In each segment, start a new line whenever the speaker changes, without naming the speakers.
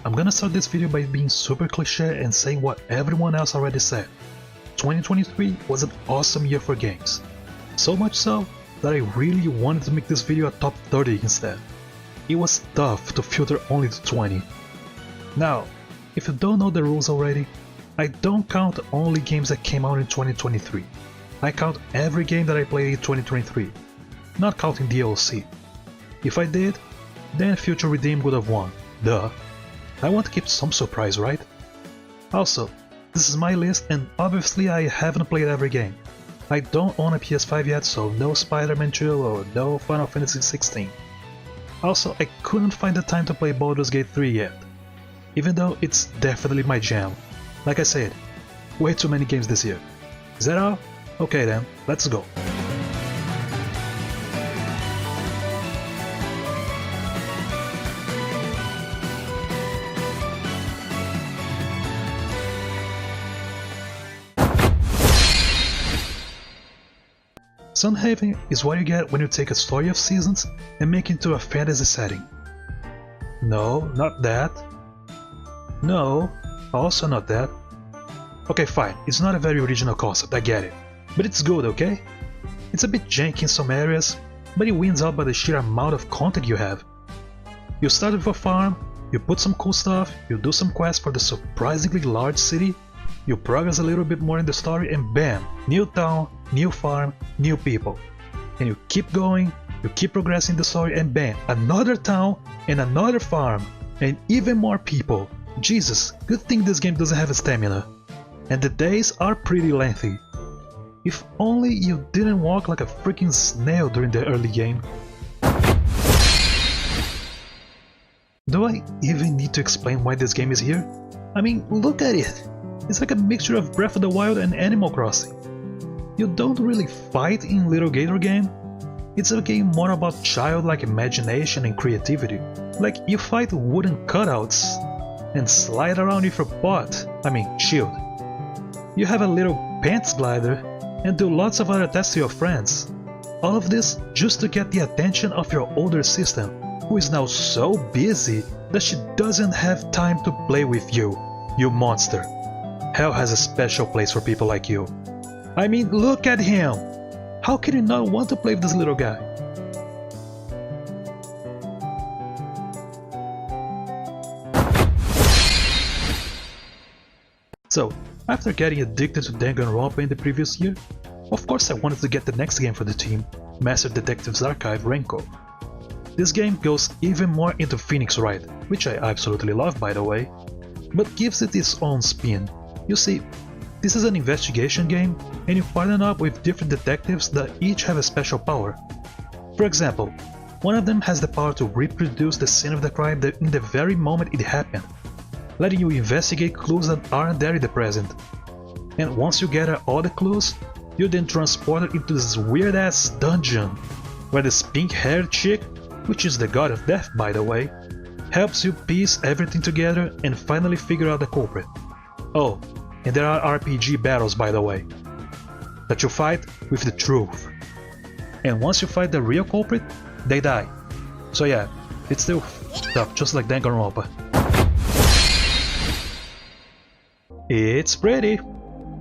I'm gonna start this video by being super cliche and saying what everyone else already said. 2023 was an awesome year for games. So much so that I really wanted to make this video a top 30 instead. It was tough to filter only to 20. Now, if you don't know the rules already, I don't count only games that came out in 2023. I count every game that I played in 2023, not counting DLC. If I did, then Future Redeem would have won, duh. I want to keep some surprise, right? Also, this is my list and obviously I haven't played every game. I don't own a PS5 yet, so no Spider-Man 2 or no Final Fantasy 16. Also, I couldn't find the time to play Baldur's Gate 3 yet, even though it's definitely my jam. Like I said, way too many games this year. Is that all? Okay then, let's go. Sunhaven is what you get when you take a story of seasons and make it into a fantasy setting. No, not that. No, also not that. Okay, fine, it's not a very original concept, I get it. But it's good, okay? It's a bit janky in some areas, but it wins out by the sheer amount of content you have. You start with a farm, you put some cool stuff, you do some quests for the surprisingly large city, you progress a little bit more in the story and bam! New town, new farm, new people. And you keep going, you keep progressing the story and bam! Another town and another farm and even more people. Jesus, good thing this game doesn't have a stamina. And the days are pretty lengthy. If only you didn't walk like a freaking snail during the early game. Do I even need to explain why this game is here? I mean, look at it! It's like a mixture of Breath of the Wild and Animal Crossing. You don't really fight in Little Gator game. It's a game more about childlike imagination and creativity. Like you fight wooden cutouts and slide around with your shield. You have a little pants glider and do lots of other tests to your friends. All of this just to get the attention of your older sister, who is now so busy that she doesn't have time to play with you, you monster. Hell has a special place for people like you. I mean, look at him! How can you not want to play with this little guy? So, after getting addicted to Danganronpa in the previous year, of course I wanted to get the next game for the team, Master Detective's Archive Ranko. This game goes even more into Phoenix Wright, which I absolutely love by the way, but gives it its own spin. You see, this is an investigation game, and you partner up with different detectives that each have a special power. For example, one of them has the power to reproduce the scene of the crime in the very moment it happened, letting you investigate clues that aren't there in the present. And once you gather all the clues, you're then transported into this weird-ass dungeon, where this pink-haired chick, which is the god of death by the way, helps you piece everything together and finally figure out the culprit. Oh, and there are RPG battles by the way, that you fight with the truth. And once you fight the real culprit, they die. So yeah, it's still tough, just like Danganronpa. It's pretty!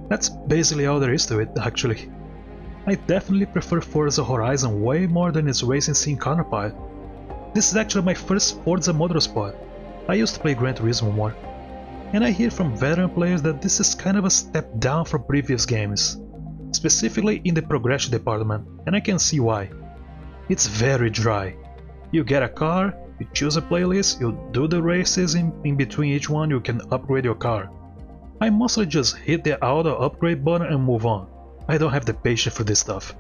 That's basically all there is to it, actually. I definitely prefer Forza Horizon way more than its racing scene counterpart. This is actually my first Forza Motorsport. I used to play Gran Turismo more. And I hear from veteran players that this is kind of a step down from previous games, specifically in the progression department, and I can see why. It's very dry. You get a car, you choose a playlist, you do the races, in between each one you can upgrade your car. I mostly just hit the auto upgrade button and move on. I don't have the patience for this stuff.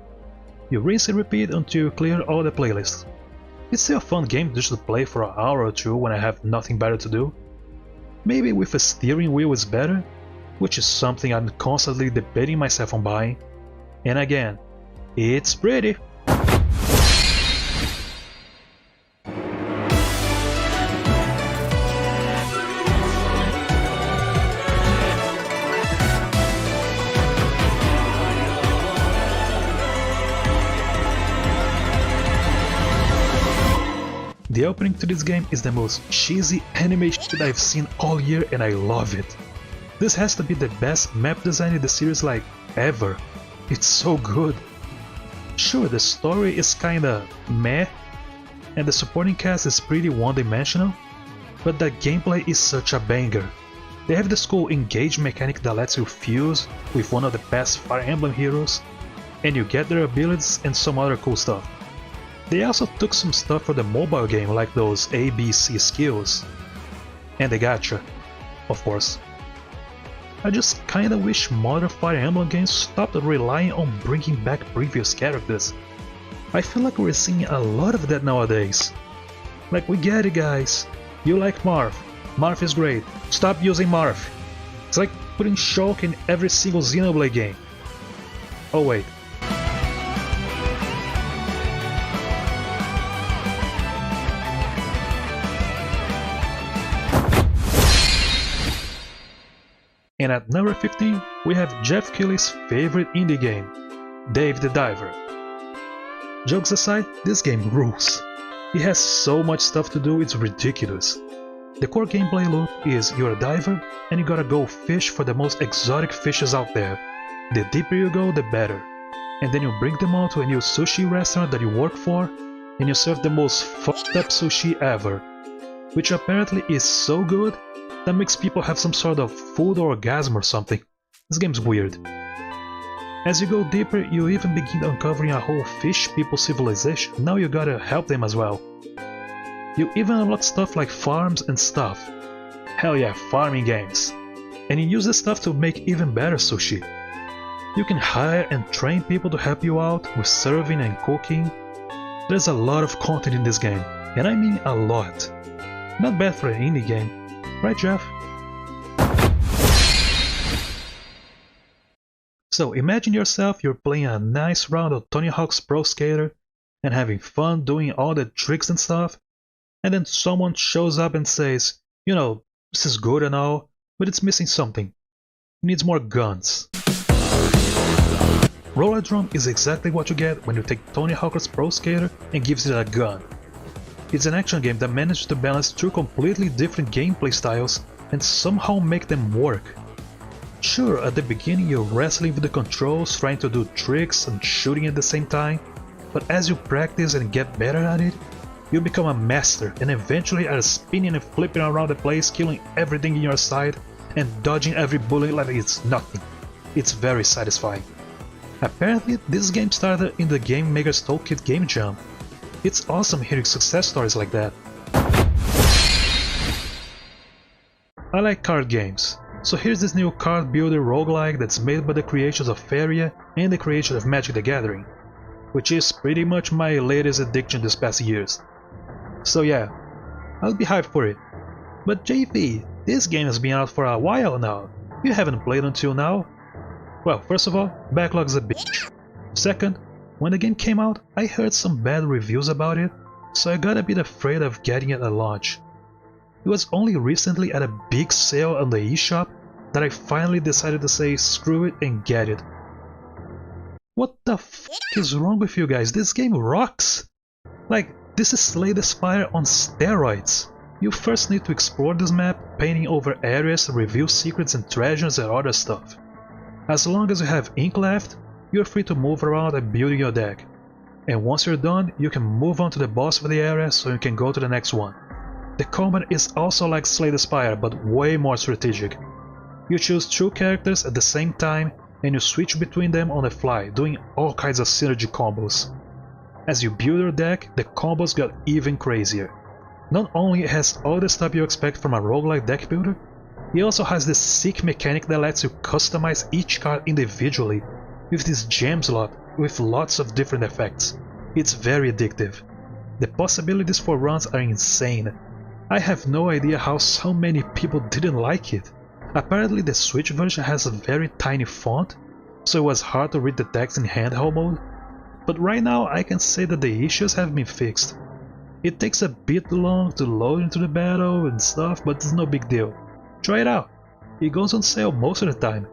You rinse and repeat until you clear all the playlists. It's still a fun game just to play for an hour or two when I have nothing better to do. Maybe with a steering wheel is better, which is something I'm constantly debating myself on buying. And again, it's pretty! The opening to this game is the most cheesy anime shit I've seen all year and I love it. This has to be the best map design in the series like ever. It's so good. Sure, the story is kinda meh, and the supporting cast is pretty one-dimensional, but the gameplay is such a banger. They have this cool engage mechanic that lets you fuse with one of the best Fire Emblem heroes, and you get their abilities and some other cool stuff. They also took some stuff for the mobile game like those ABC skills, and the gacha, of course. I just kinda wish modern Fire Emblem games stopped relying on bringing back previous characters. I feel like we're seeing a lot of that nowadays. Like, we get it guys, you like Marth, Marth is great, stop using Marth. It's like putting Shulk in every single Xenoblade game. Oh wait. And at number 15, we have Jeff Keighley's favorite indie game, Dave the Diver. Jokes aside, this game rules. It has so much stuff to do, it's ridiculous. The core gameplay loop is you're a diver and you gotta go fish for the most exotic fishes out there. The deeper you go, the better. And then you bring them all to a new sushi restaurant that you work for, and you serve the most fucked up sushi ever, which apparently is so good that makes people have some sort of food orgasm or something. This game's weird. As you go deeper, you even begin uncovering a whole fish people civilization. Now you gotta help them as well. You even unlock stuff like farms and stuff. Hell yeah, farming games. And you use this stuff to make even better sushi. You can hire and train people to help you out with serving and cooking. There's a lot of content in this game, and I mean a lot. Not bad for an indie game. Right, Jeff? So imagine yourself, you're playing a nice round of Tony Hawk's Pro Skater and having fun doing all the tricks and stuff, and then someone shows up and says, you know, this is good and all, but it's missing something. It needs more guns. Roller Drum is exactly what you get when you take Tony Hawk's Pro Skater and gives it a gun. It's an action game that managed to balance two completely different gameplay styles and somehow make them work. Sure, at the beginning you're wrestling with the controls, trying to do tricks and shooting at the same time, but as you practice and get better at it, you become a master and eventually are spinning and flipping around the place, killing everything in your sight and dodging every bullet like it's nothing. It's very satisfying. Apparently, this game started in the Game Maker's Toolkit Game Jam. It's awesome hearing success stories like that. I like card games, so here's this new card builder roguelike that's made by the creators of Feria and the creators of Magic the Gathering, which is pretty much my latest addiction this past years. So yeah, I'll be hyped for it. But JP, this game has been out for a while now. You haven't played until now? Well, first of all, backlog's a bitch. Second, when the game came out, I heard some bad reviews about it, so I got a bit afraid of getting it at launch. It was only recently at a big sale on the eShop that I finally decided to say screw it and get it. What the f is wrong with you guys? This game rocks! Like, this is Slay the Spire on steroids. You first need to explore this map, painting over areas, reveal secrets and treasures and other stuff. As long as you have ink left, you're free to move around and build your deck. And once you're done, you can move on to the boss of the area so you can go to the next one. The combat is also like Slay the Spire, but way more strategic. You choose two characters at the same time and you switch between them on the fly, doing all kinds of synergy combos. As you build your deck, the combos got even crazier. Not only it has all the stuff you expect from a roguelike deck builder, it also has this sick mechanic that lets you customize each card individually with this gem slot with lots of different effects. It's very addictive. The possibilities for runs are insane. I have no idea how so many people didn't like it. Apparently the Switch version has a very tiny font, so it was hard to read the text in handheld mode, but right now I can say that the issues have been fixed. It takes a bit long to load into the battle and stuff, but it's no big deal. Try it out, it goes on sale most of the time.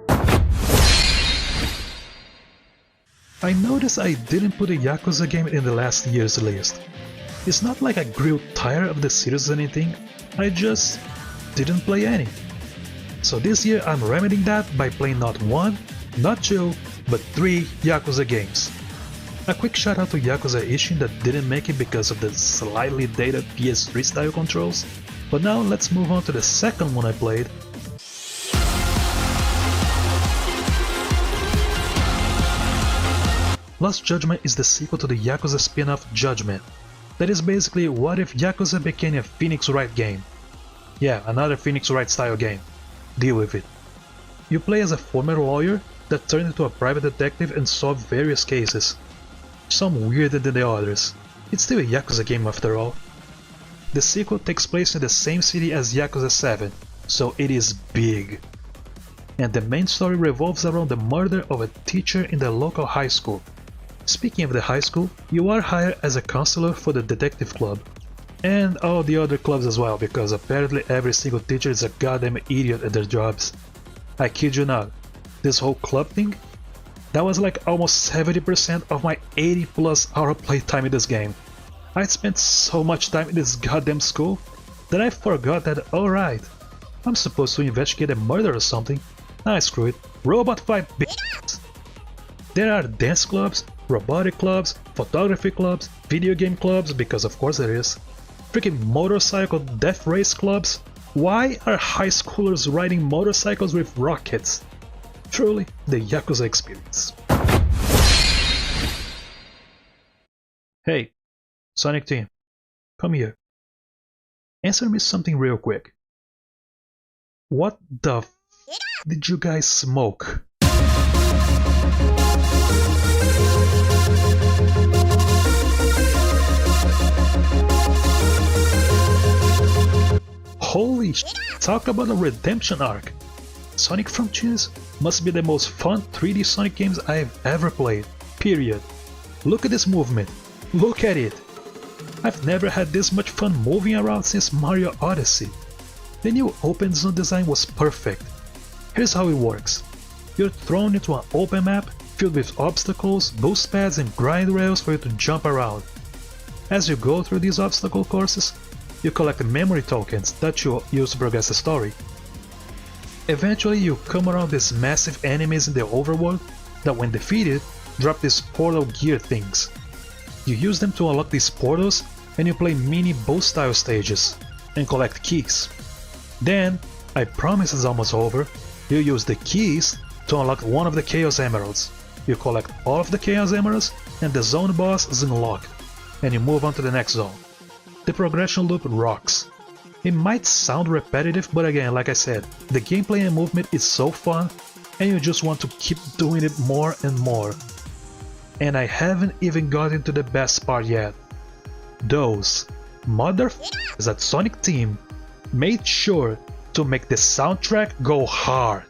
I noticed I didn't put a Yakuza game in the last year's list. It's not like I grew tired of the series or anything, I just didn't play any. So this year I'm remedying that by playing not 1, not 2, but 3 Yakuza games. A quick shout out to Yakuza Ishin that didn't make it because of the slightly dated PS3 style controls, but now let's move on to the second one I played. Lost Judgment is the sequel to the Yakuza spin-off Judgment. That is basically what if Yakuza became a Phoenix Wright game. Yeah, another Phoenix Wright style game. Deal with it. You play as a former lawyer that turned into a private detective and solve various cases. Some weirder than the others. It's still a Yakuza game after all. The sequel takes place in the same city as Yakuza 7, so it is big. And the main story revolves around the murder of a teacher in the local high school. Speaking of the high school, you are hired as a counselor for the detective club. And all the other clubs as well, because apparently every single teacher is a goddamn idiot at their jobs. I kid you not, this whole club thing? That was like almost 70% of my 80+ hour playtime in this game. I spent so much time in this goddamn school that I forgot that alright, I'm supposed to investigate a murder or something. Nah, screw it, robot fight bitches! There are dance clubs, robotic clubs, photography clubs, video game clubs, because of course there is. Freaking motorcycle death race clubs? Why are high schoolers riding motorcycles with rockets? Truly, the Yakuza experience. Hey, Sonic Team, come here. Answer me something real quick. What the f did you guys smoke? Holy sh**, talk about a redemption arc! Sonic Frontiers must be the most fun 3D Sonic games I have ever played, period. Look at this movement, look at it! I've never had this much fun moving around since Mario Odyssey. The new open zone design was perfect. Here's how it works. You're thrown into an open map filled with obstacles, boost pads and grind rails for you to jump around. As you go through these obstacle courses, you collect memory tokens that you use to progress the story. Eventually you come around these massive enemies in the overworld that when defeated, drop these portal gear things. You use them to unlock these portals and you play mini boss style stages and collect keys. Then, I promise it's almost over, you use the keys to unlock one of the Chaos Emeralds. You collect all of the Chaos Emeralds and the zone boss is unlocked, and you move on to the next zone. The progression loop rocks. It might sound repetitive, but again, like I said, the gameplay and movement is so fun, and you just want to keep doing it more and more. And I haven't even gotten to the best part yet. Those motherfuckers at Sonic Team made sure to make the soundtrack go hard.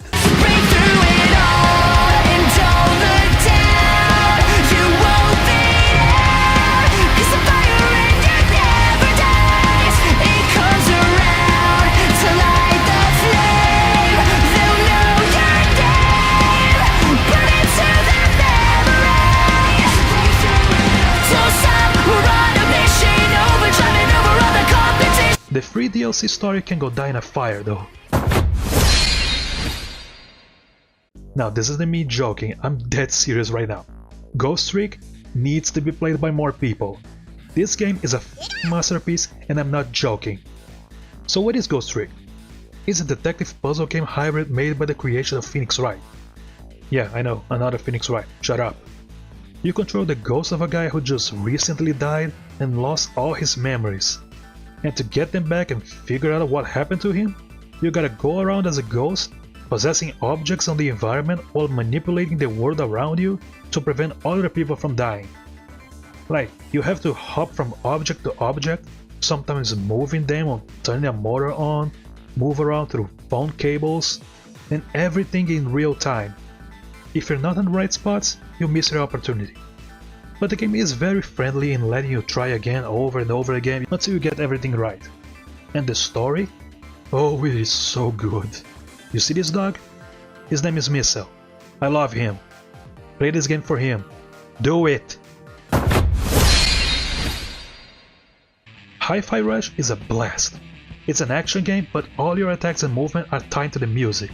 The free DLC story can go die in a fire though. Now this isn't me joking, I'm dead serious right now. Ghost Trick needs to be played by more people. This game is a masterpiece and I'm not joking. So what is Ghost Trick? It's a detective puzzle game hybrid made by the creation of Phoenix Wright. Yeah, I know, another Phoenix Wright, shut up. You control the ghost of a guy who just recently died and lost all his memories. And to get them back and figure out what happened to him, you gotta go around as a ghost, possessing objects on the environment while manipulating the world around you to prevent other people from dying. Like, you have to hop from object to object, sometimes moving them or turning a motor on, move around through phone cables, and everything in real time. If you're not in the right spots, you miss your opportunity. But the game is very friendly in letting you try again over and over again until you get everything right. And the story? Oh, it is so good. You see this dog? His name is Missile. I love him. Play this game for him. Do it! HiFi Rush is a blast. It's an action game, but all your attacks and movement are tied to the music.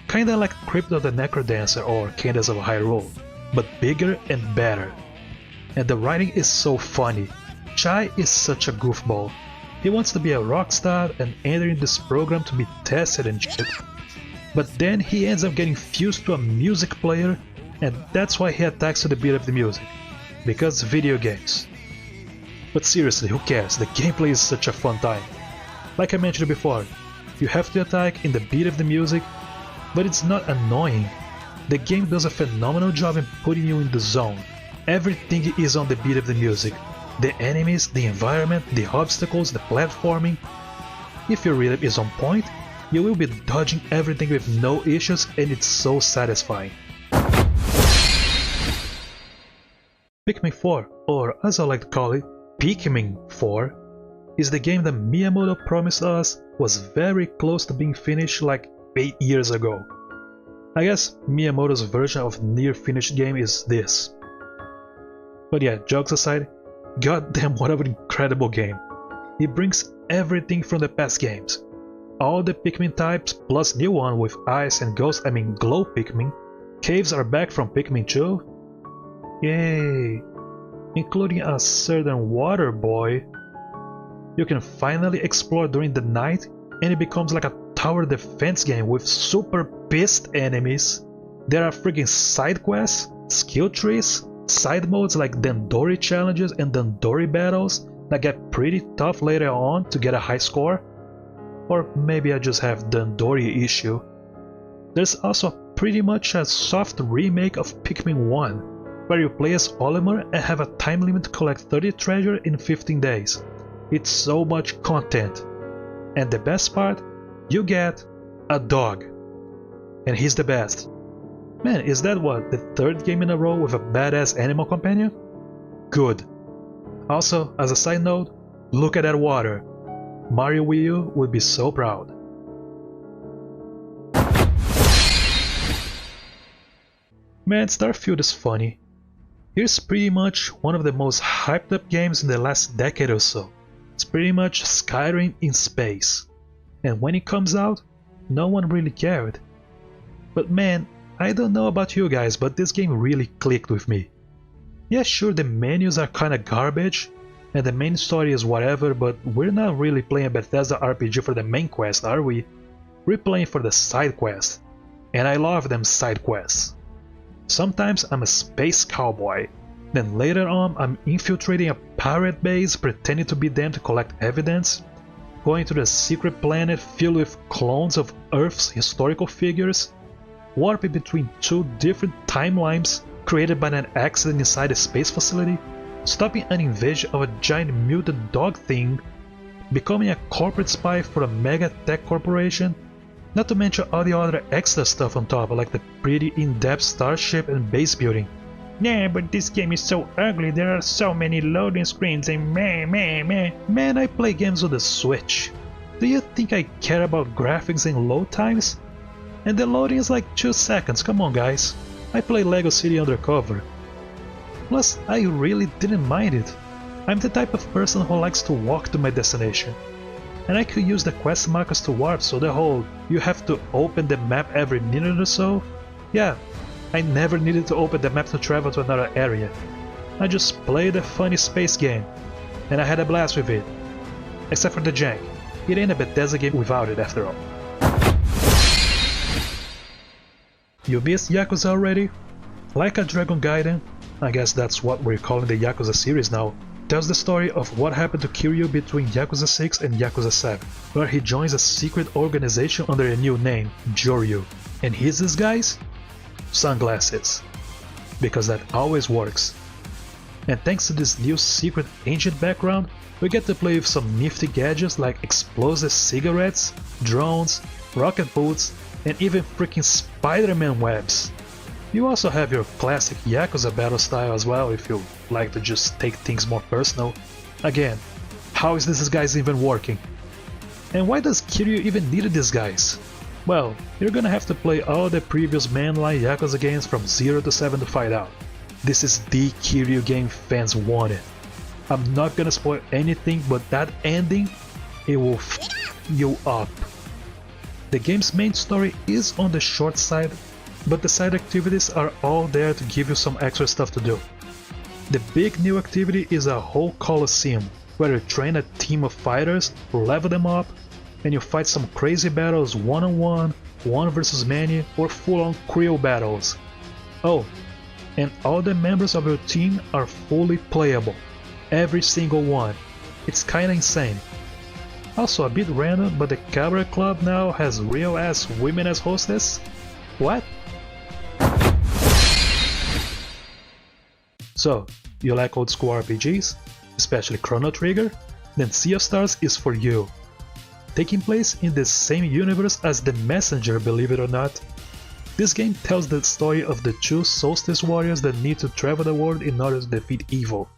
Kinda like Crypto the Necrodancer or Cadence of Hyrule, but bigger and better. And the writing is so funny. Chai is such a goofball. He wants to be a rock star and entering this program to be tested and shit. But then he ends up getting fused to a music player, and that's why he attacks to the beat of the music. Because video games. But seriously, who cares? The gameplay is such a fun time. Like I mentioned before, you have to attack in the beat of the music, but it's not annoying. The game does a phenomenal job in putting you in the zone. Everything is on the beat of the music. The enemies, the environment, the obstacles, the platforming. If your rhythm is on point, you will be dodging everything with no issues, and it's so satisfying. Pikmin 4, or as I like to call it, Pikmin 4, is the game that Miyamoto promised us was very close to being finished like 8 years ago. I guess Miyamoto's version of near-finished game is this. But yeah, jokes aside, goddamn what an incredible game. It brings everything from the past games. All the Pikmin types plus new one with ice and glow Pikmin. Caves are back from Pikmin 2. Yay! Including a certain water boy. You can finally explore during the night, and it becomes like a tower defense game with super pissed enemies. There are freaking side quests, skill trees, side modes like Dandori challenges and Dandori battles that get pretty tough later on to get a high score. Or maybe I just have Dandori issue. There's also pretty much a soft remake of Pikmin 1, where you play as Olimar and have a time limit to collect 30 treasure in 15 days. It's so much content. And the best part, you get a dog. And he's the best. Man, is that what, the third game in a row with a badass animal companion? Good. Also, as a side note, look at that water. Mario Wii U would be so proud. Man, Starfield is funny. Here's pretty much one of the most hyped up games in the last decade or so. It's pretty much Skyrim in space. And when it comes out, no one really cared. But man, I don't know about you guys, but this game really clicked with me. Yeah, sure, the menus are kinda garbage, and the main story is whatever, but we're not really playing a Bethesda RPG for the main quest, are we? We're playing for the side quests. And I love them side quests. Sometimes I'm a space cowboy, then later on I'm infiltrating a pirate base pretending to be them to collect evidence, going to the secret planet filled with clones of Earth's historical figures, warping between two different timelines created by an accident inside a space facility, stopping an invasion of a giant mutant dog thing, becoming a corporate spy for a mega tech corporation, not to mention all the other extra stuff on top, like the pretty in-depth starship and base building. Yeah, but this game is so ugly, there are so many loading screens and meh. Man, I play games on the Switch. Do you think I care about graphics and load times? And the loading is like 2 seconds, come on guys. I play Lego City Undercover. Plus, I really didn't mind it. I'm the type of person who likes to walk to my destination. And I could use the quest markers to warp, so the whole you have to open the map every minute or so, yeah, I never needed to open the map to travel to another area. I just played a funny space game, and I had a blast with it. Except for the jank. It ain't a Bethesda game without it after all. You missed Yakuza already? Like a Dragon Gaiden, I guess that's what we're calling the Yakuza series now, tells the story of what happened to Kiryu between Yakuza 6 and Yakuza 7, where he joins a secret organization under a new name, Joryu. And his disguise? Sunglasses. Because that always works. And thanks to this new secret ancient background, we get to play with some nifty gadgets like explosive cigarettes, drones, rocket boots, and even freaking Spider-Man webs. You also have your classic Yakuza battle style as well if you like to just take things more personal. Again, how is this disguise even working? And why does Kiryu even need a disguise? Well, you're gonna have to play all the previous mainline Yakuza games from 0 to 7 to find out. This is the Kiryu game fans wanted. I'm not gonna spoil anything, but that ending, it will f you up. The game's main story is on the short side, but the side activities are all there to give you some extra stuff to do. The big new activity is a whole coliseum, where you train a team of fighters, level them up, and you fight some crazy battles one-on-one, one versus many, or full-on crew battles. Oh, and all the members of your team are fully playable. Every single one. It's kinda insane. Also a bit random, but the Cabaret Club now has real ass women as hostess? What? So, you like old school RPGs? Especially Chrono Trigger? Then Sea of Stars is for you. Taking place in the same universe as The Messenger, believe it or not. This game tells the story of the two Solstice warriors that need to travel the world in order to defeat evil.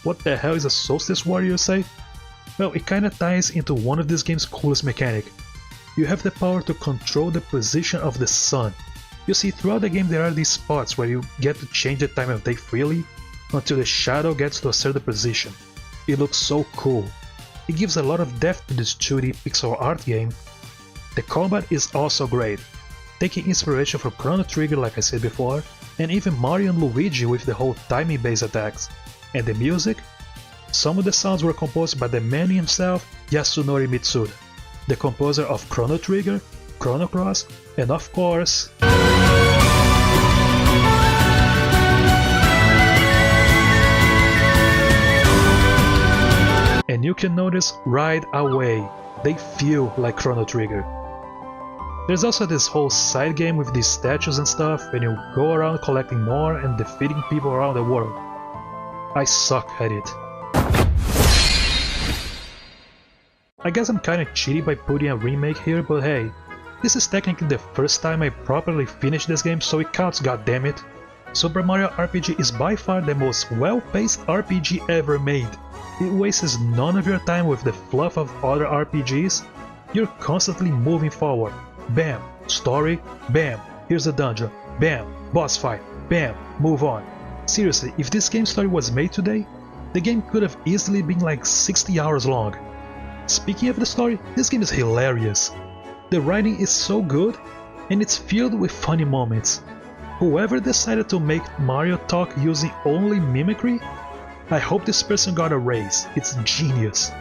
What the hell is a Solstice warrior, you say? Well, it kinda ties into one of this game's coolest mechanic. You have the power to control the position of the sun. You see, throughout the game there are these spots where you get to change the time of day freely until the shadow gets to a certain position. It looks so cool. It gives a lot of depth to this 2D pixel art game. The combat is also great, taking inspiration from Chrono Trigger like I said before, and even Mario and Luigi with the whole timing based attacks. And the music? Some of the sounds were composed by the man himself, Yasunori Mitsuda, the composer of Chrono Trigger, Chrono Cross, and of course... And you can notice right away, they feel like Chrono Trigger. There's also this whole side game with these statues and stuff, and you go around collecting more and defeating people around the world. I suck at it. I guess I'm kinda cheaty by putting a remake here, but hey, this is technically the first time I properly finished this game, so it counts, goddammit. Super Mario RPG is by far the most well-paced RPG ever made. It wastes none of your time with the fluff of other RPGs. You're constantly moving forward. Bam, story, bam, here's a dungeon, bam, boss fight, bam, move on. Seriously, if this game's story was made today, the game could have easily been like 60 hours long. Speaking of the story, this game is hilarious. The writing is so good, and it's filled with funny moments. Whoever decided to make Mario talk using only mimicry, I hope this person got a raise. It's genius.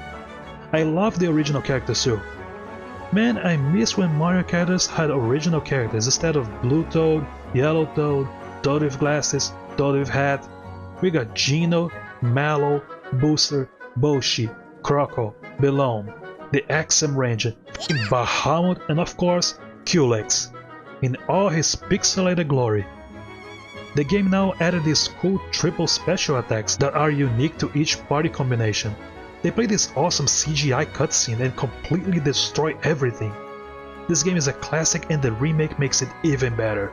I love the original characters too. Man, I miss when Mario characters had original characters instead of Blue Toad, Yellow Toad, Toad with glasses, Toad with hat. We got Geno, Mallow, Booster, Boshi, Croco, Belome, the XM Ranger, Bahamut, and of course, Culex, in all his pixelated glory. The game now added these cool triple special attacks that are unique to each party combination. They play this awesome CGI cutscene and completely destroy everything. This game is a classic and the remake makes it even better.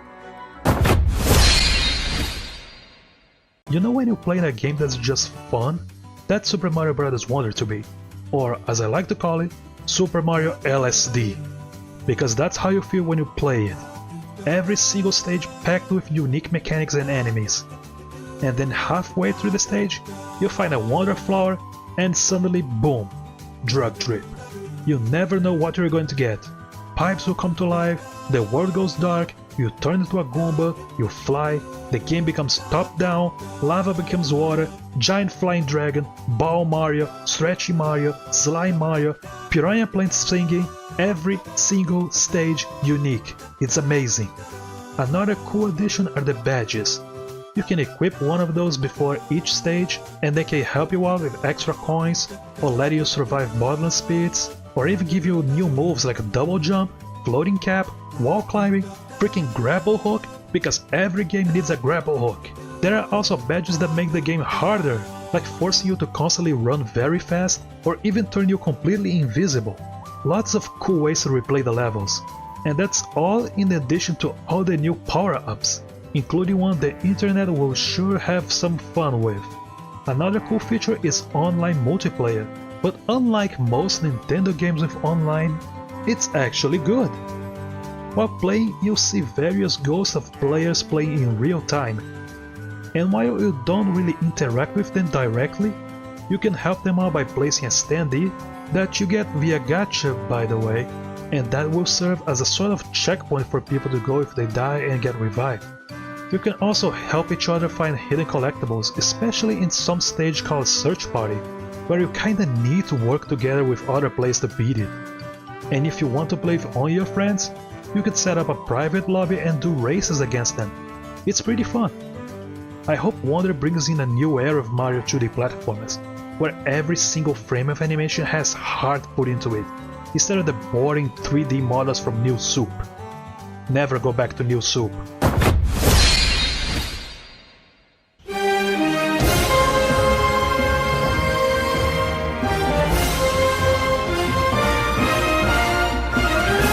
You know when you play in a game that's just fun? That's Super Mario Bros. Wonder to be. Or, as I like to call it, Super Mario LSD. Because that's how you feel when you play it. Every single stage packed with unique mechanics and enemies. And then halfway through the stage, you find a Wonder Flower and suddenly boom, drug trip. You never know what you're going to get. Pipes will come to life, the world goes dark, you turn into a Goomba, you fly, the game becomes top down, lava becomes water, giant flying dragon, ball Mario, stretchy Mario, slime Mario, piranha plants singing, every single stage unique. It's amazing. Another cool addition are the badges. You can equip one of those before each stage and they can help you out with extra coins, or let you survive Borderland speeds, or even give you new moves like a double jump, floating cap, wall climbing, freaking grapple hook, because every game needs a grapple hook. There are also badges that make the game harder, like forcing you to constantly run very fast, or even turn you completely invisible. Lots of cool ways to replay the levels. And that's all in addition to all the new power-ups, including one the internet will sure have some fun with. Another cool feature is online multiplayer, but unlike most Nintendo games with online, it's actually good. While playing, you'll see various ghosts of players playing in real time, and while you don't really interact with them directly, You can help them out by placing a standee that you get via gacha, by the way, and that will serve as a sort of checkpoint for people to go if they die and get revived. You can also help each other find hidden collectibles, especially in some stage called Search Party, where you kinda need to work together with other players to beat it. And if you want to play with only your friends, you could set up a private lobby and do races against them. It's pretty fun. I hope Wonder brings in a new era of Mario 2D platformers, where every single frame of animation has heart put into it, instead of the boring 3D models from New Soup. Never go back to New Soup.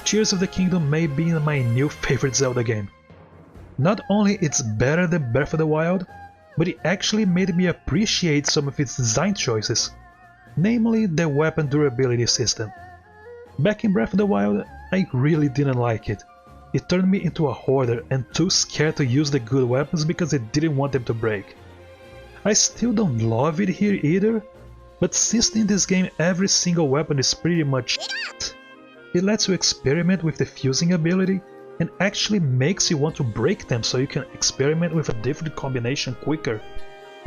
Tears of the Kingdom may be my new favorite Zelda game. Not only it's better than Breath of the Wild, but it actually made me appreciate some of its design choices, namely the weapon durability system. Back in Breath of the Wild, I really didn't like it. It turned me into a hoarder and too scared to use the good weapons because I didn't want them to break. I still don't love it here either, but since in this game every single weapon is pretty much shit, it lets you experiment with the fusing ability and actually makes you want to break them so you can experiment with a different combination quicker.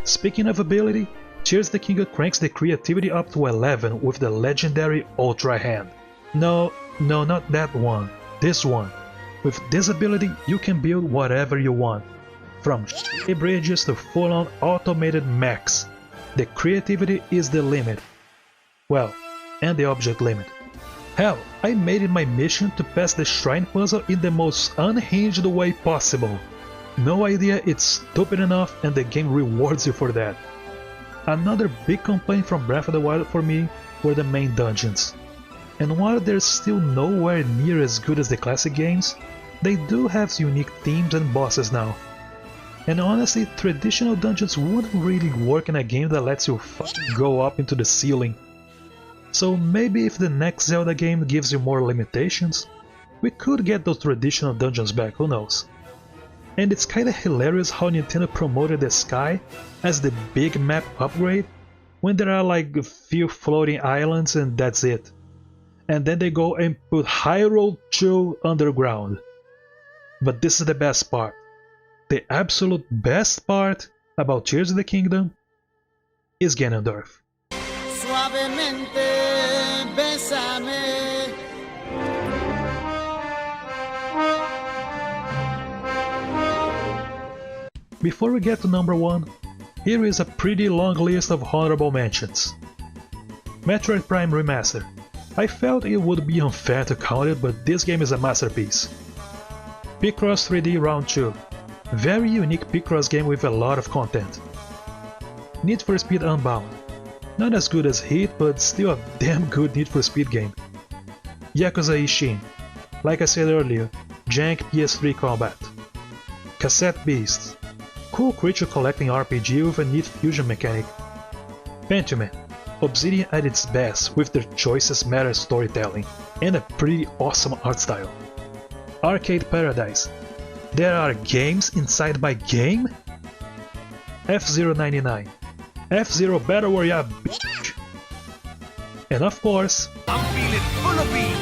Speaking of ability, Tears of the Kingdom cranks the creativity up to 11 with the legendary Ultra Hand. No, not that one, this one. With this ability you can build whatever you want, from shitty bridges to full-on automated mechs. The creativity is the limit. Well, and the object limit. Hell, I made it my mission to pass the shrine puzzle in the most unhinged way possible. No idea it's stupid enough and the game rewards you for that. Another big complaint from Breath of the Wild for me were the main dungeons. And while they're still nowhere near as good as the classic games, they do have unique themes and bosses now. And honestly, traditional dungeons wouldn't really work in a game that lets you fucking go up into the ceiling. So maybe if the next Zelda game gives you more limitations, we could get those traditional dungeons back, who knows. And it's kinda hilarious how Nintendo promoted the sky as the big map upgrade, when there are like a few floating islands and that's it. And then they go and put Hyrule 2 underground. But this is the best part. The absolute best part about Tears of the Kingdom is Ganondorf. Suavemente, bésame. Before we get to number 1, here is a pretty long list of honorable mentions. Metroid Prime Remaster. I felt it would be unfair to count it, but this game is a masterpiece. Picross 3D Round 2. Very unique Picross game with a lot of content. Need for Speed Unbound. Not as good as Heat, but still a damn good Need for Speed game. Yakuza Ishin. Like I said earlier, jank PS3 combat. Cassette Beasts. Cool creature collecting RPG with a neat fusion mechanic. Pentiment. Obsidian at its best with their choices matter storytelling, and a pretty awesome art style. Arcade Paradise. There are games inside my game? F-Zero 99. F-Zero Battle Royale, bitch! And of course, I'm feeling full of beat!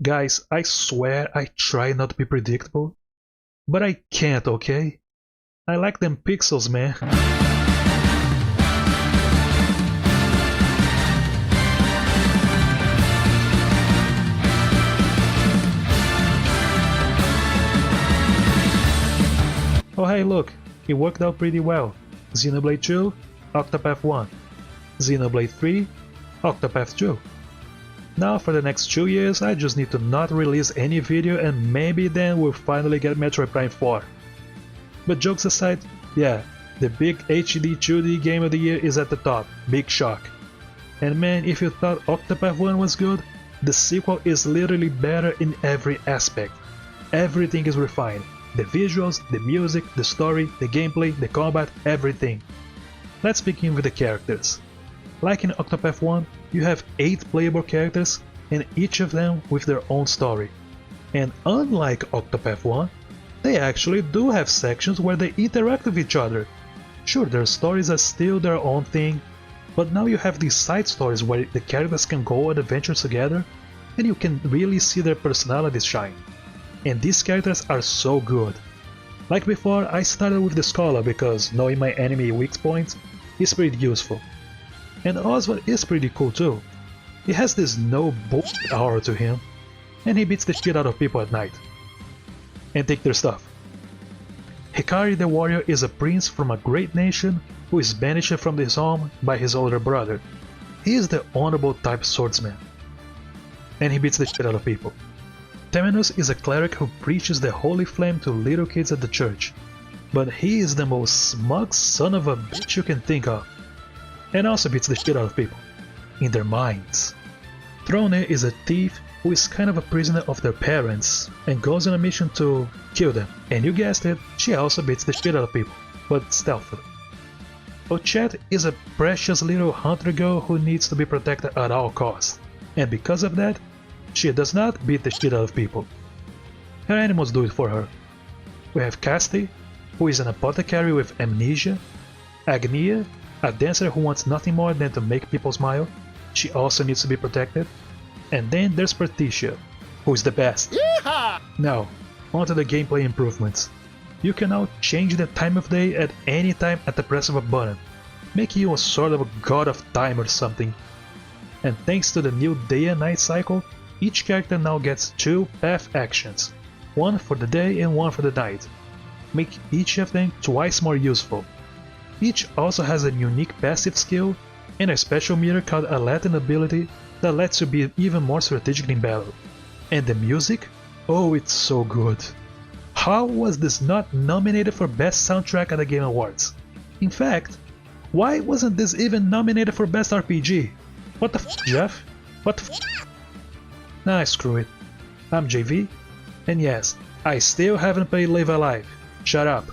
Guys, I swear I try not to be predictable, but I can't, okay? I like them pixels, man. Oh hey, look, it worked out pretty well. Xenoblade 2, Octopath 1. Xenoblade 3, Octopath 2. Now for the next 2 years I just need to not release any video and maybe then we'll finally get Metroid Prime 4. But jokes aside, yeah, the big HD 2D game of the year is at the top, big shock. And man, if you thought Octopath 1 was good, the sequel is literally better in every aspect. Everything is refined. The visuals, the music, the story, the gameplay, the combat, everything. Let's begin with the characters. Like in Octopath 1, you have 8 playable characters, and each of them with their own story. And unlike Octopath 1, they actually do have sections where they interact with each other. Sure, their stories are still their own thing, but now you have these side stories where the characters can go on adventures together, and you can really see their personalities shine. And these characters are so good. Like before, I started with the Scholar because knowing my enemy weak points is pretty useful. And Oswald is pretty cool too. He has this no bullshit aura to him, and he beats the shit out of people at night. And take their stuff. Hikari the warrior is a prince from a great nation who is banished from his home by his older brother. He is the honorable type swordsman, and he beats the shit out of people. Temenus is a cleric who preaches the holy flame to little kids at the church, but he is the most smug son of a bitch you can think of, and also beats the shit out of people, in their minds. Throne is a thief who is kind of a prisoner of their parents, and goes on a mission to kill them, and you guessed it, she also beats the shit out of people, but stealthily. Ochette is a precious little hunter girl who needs to be protected at all costs, and because of that, she does not beat the shit out of people. Her animals do it for her. We have Casti, who is an apothecary with amnesia, Agnia, a dancer who wants nothing more than to make people smile, she also needs to be protected, and then there's Perticia, who is the best. Yeehaw! Now, onto the gameplay improvements. You can now change the time of day at any time at the press of a button, making you a sort of a god of time or something. And thanks to the new day and night cycle, each character now gets 2 path actions, one for the day and one for the night, making each of them twice more useful. Each also has a unique passive skill and a special meter called a Latin ability that lets you be even more strategic in battle. And the music? Oh, it's so good. How was this not nominated for Best Soundtrack at the Game Awards? In fact, why wasn't this even nominated for Best RPG? What the f, Jeff? What the f? Nah, screw it. I'm JV, and yes, I still haven't played Live Alive. Shut up.